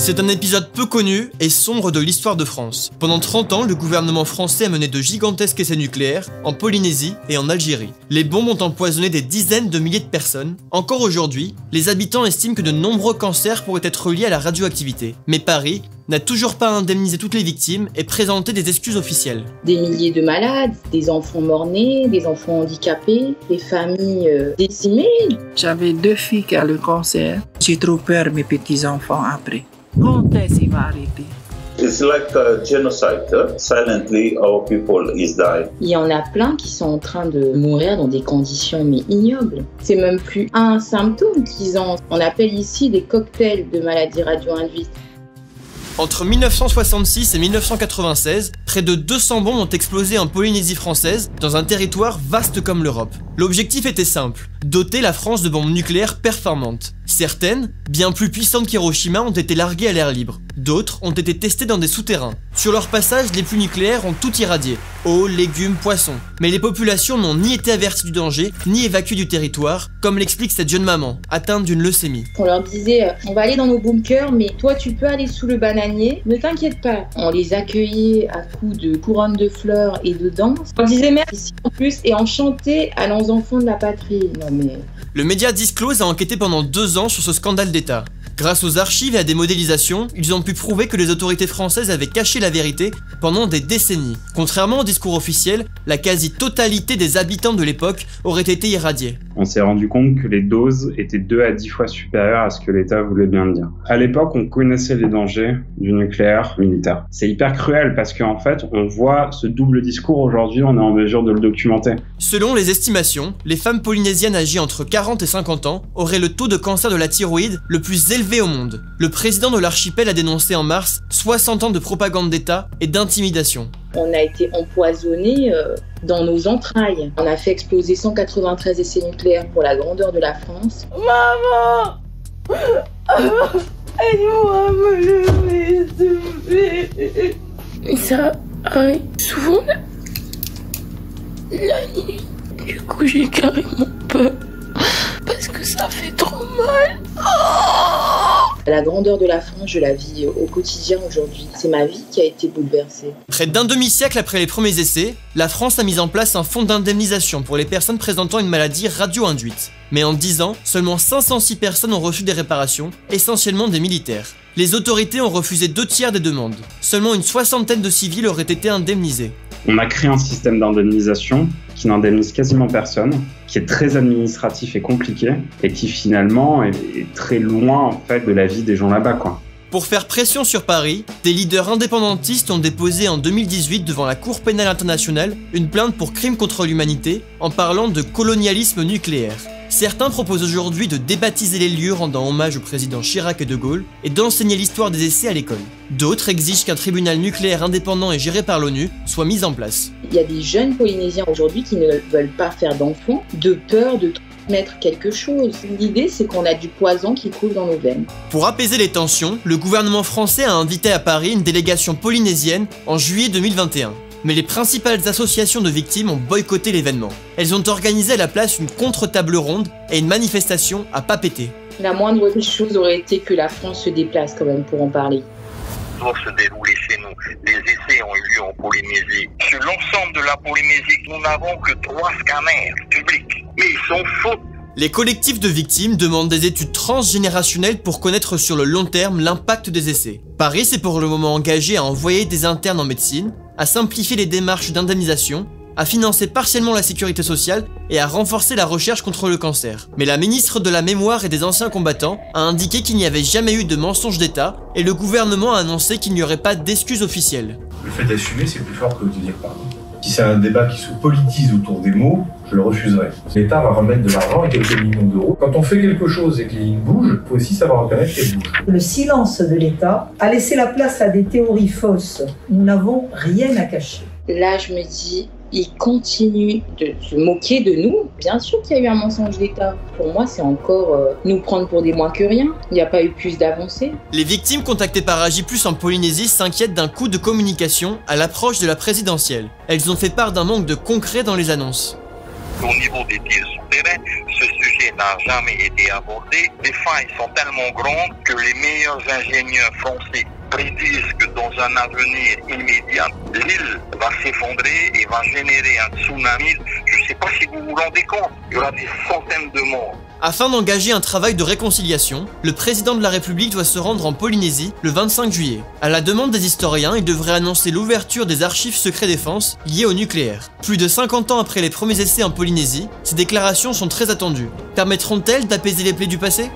C'est un épisode peu connu et sombre de l'histoire de France. Pendant 30 ans, le gouvernement français a mené de gigantesques essais nucléaires en Polynésie et en Algérie. Les bombes ont empoisonné des dizaines de milliers de personnes. Encore aujourd'hui, les habitants estiment que de nombreux cancers pourraient être liés à la radioactivité. Mais Paris n'a toujours pas indemnisé toutes les victimes et présenté des excuses officielles. Des milliers de malades, des enfants morts-nés, des enfants handicapés, des familles décimées. J'avais 2 filles qui ont le cancer. J'ai trop peur mes petits-enfants après. Quand est-ce qu'il va arrêter? It's like a genocide. Silently, our people is dying. Il y en a plein qui sont en train de mourir dans des conditions mais ignobles. C'est même plus un symptôme qu'ils ont. On appelle ici des cocktails de maladies radio-induites. Entre 1966 et 1996, près de 200 bombes ont explosé en Polynésie française, dans un territoire vaste comme l'Europe. L'objectif était simple, doter la France de bombes nucléaires performantes. Certaines, bien plus puissantes qu'Hiroshima, ont été larguées à l'air libre. D'autres ont été testées dans des souterrains. Sur leur passage, les puits nucléaires ont tout irradié. Eau, légumes, poissons. Mais les populations n'ont ni été averties du danger, ni évacuées du territoire, comme l'explique cette jeune maman, atteinte d'une leucémie. On leur disait, on va aller dans nos bunkers, mais toi tu peux aller sous le bananier, ne t'inquiète pas. On les accueillait à coups de couronnes de fleurs et de danse. On disait merde ici en plus et on chantait à nos enfants de la patrie. Non mais... Le média Disclose a enquêté pendant 2 ans sur ce scandale d'État. Grâce aux archives et à des modélisations, ils ont pu prouver que les autorités françaises avaient caché la vérité pendant des décennies. Contrairement au discours officiel, la quasi-totalité des habitants de l'époque auraient été irradiés. On s'est rendu compte que les doses étaient 2 à 10 fois supérieures à ce que l'État voulait bien dire. À l'époque, on connaissait les dangers du nucléaire militaire. C'est hyper cruel parce qu'en fait, on voit ce double discours aujourd'hui, on est en mesure de le documenter. Selon les estimations, les femmes polynésiennes âgées entre 40 et 50 ans auraient le taux de cancer de la thyroïde le plus élevé au monde. Le président de l'archipel a dénoncé en mars 60 ans de propagande d'État et d'intimidation. On a été empoisonnés dans nos entrailles. On a fait exploser 193 essais nucléaires pour la grandeur de la France. Maman, aide-moi à me lever, s'il te plaît. Et ça arrive souvent la nuit. Du coup, j'ai carrément peur. Parce que ça fait trop mal. La grandeur de la France, je la vis au quotidien aujourd'hui. C'est ma vie qui a été bouleversée. Près d'un demi-siècle après les premiers essais, la France a mis en place un fonds d'indemnisation pour les personnes présentant une maladie radio-induite. Mais en 10 ans, seulement 506 personnes ont reçu des réparations, essentiellement des militaires. Les autorités ont refusé 2/3 des demandes. Seulement une 60aine de civils auraient été indemnisés. On a créé un système d'indemnisation qui n'indemnise quasiment personne, qui est très administratif et compliqué, et qui finalement est très loin en fait de la vie des gens là-bas, quoi. Pour faire pression sur Paris, des leaders indépendantistes ont déposé en 2018 devant la Cour pénale internationale une plainte pour crimes contre l'humanité en parlant de colonialisme nucléaire. Certains proposent aujourd'hui de débaptiser les lieux rendant hommage aux présidents Chirac et De Gaulle et d'enseigner l'histoire des essais à l'école. D'autres exigent qu'un tribunal nucléaire indépendant et géré par l'ONU soit mis en place. Il y a des jeunes Polynésiens aujourd'hui qui ne veulent pas faire d'enfants de peur de transmettre quelque chose. L'idée, c'est qu'on a du poison qui coule dans nos veines. Pour apaiser les tensions, le gouvernement français a invité à Paris une délégation polynésienne en juillet 2021. Mais les principales associations de victimes ont boycotté l'événement. Elles ont organisé à la place une contre-table ronde et une manifestation à Papeete. La moindre des choses aurait été que la France se déplace quand même pour en parler. Doivent se dérouler chez nous. Les essais ont eu lieu en Polynésie. Sur l'ensemble de la Polynésie, nous n'avons que 3 scanners publics. Mais ils sont faux. Les collectifs de victimes demandent des études transgénérationnelles pour connaître sur le long terme l'impact des essais. Paris s'est pour le moment engagé à envoyer des internes en médecine, à simplifier les démarches d'indemnisation, à financer partiellement la sécurité sociale et à renforcer la recherche contre le cancer. Mais la ministre de la Mémoire et des Anciens Combattants a indiqué qu'il n'y avait jamais eu de mensonge d'État et le gouvernement a annoncé qu'il n'y aurait pas d'excuses officielles. Le fait d'assumer, c'est plus fort que de dire pardon. Si c'est un débat qui se politise autour des mots, je le refuserai. L'État va remettre de l'argent et quelques millions d'euros. Quand on fait quelque chose et que les lignes bougent, il faut aussi savoir reconnaître qu'elles bougent. Le silence de l'État a laissé la place à des théories fausses. Nous n'avons rien à cacher. Là, je me dis, ils continuent de se moquer de nous. Bien sûr qu'il y a eu un mensonge d'État. Pour moi, c'est encore nous prendre pour des moins que rien. Il n'y a pas eu plus d'avancées. Les victimes contactées par Agiplus en Polynésie s'inquiètent d'un coup de communication à l'approche de la présidentielle. Elles ont fait part d'un manque de concret dans les annonces. Au niveau des tirs souterrains, ce sujet sujet n'a jamais été abordé. Les failles sont tellement grandes que les meilleurs ingénieurs français prédisent que dans un avenir immédiat, l'île va s'effondrer et va générer un tsunami. Je ne sais pas si vous vous rendez compte, il y aura des centaines de morts. Afin d'engager un travail de réconciliation, le président de la République doit se rendre en Polynésie le 25 juillet. À la demande des historiens, il devrait annoncer l'ouverture des archives secret défense liées au nucléaire. Plus de 50 ans après les premiers essais en Polynésie, ces déclarations sont très attendues. Permettront-elles d'apaiser les plaies du passé ?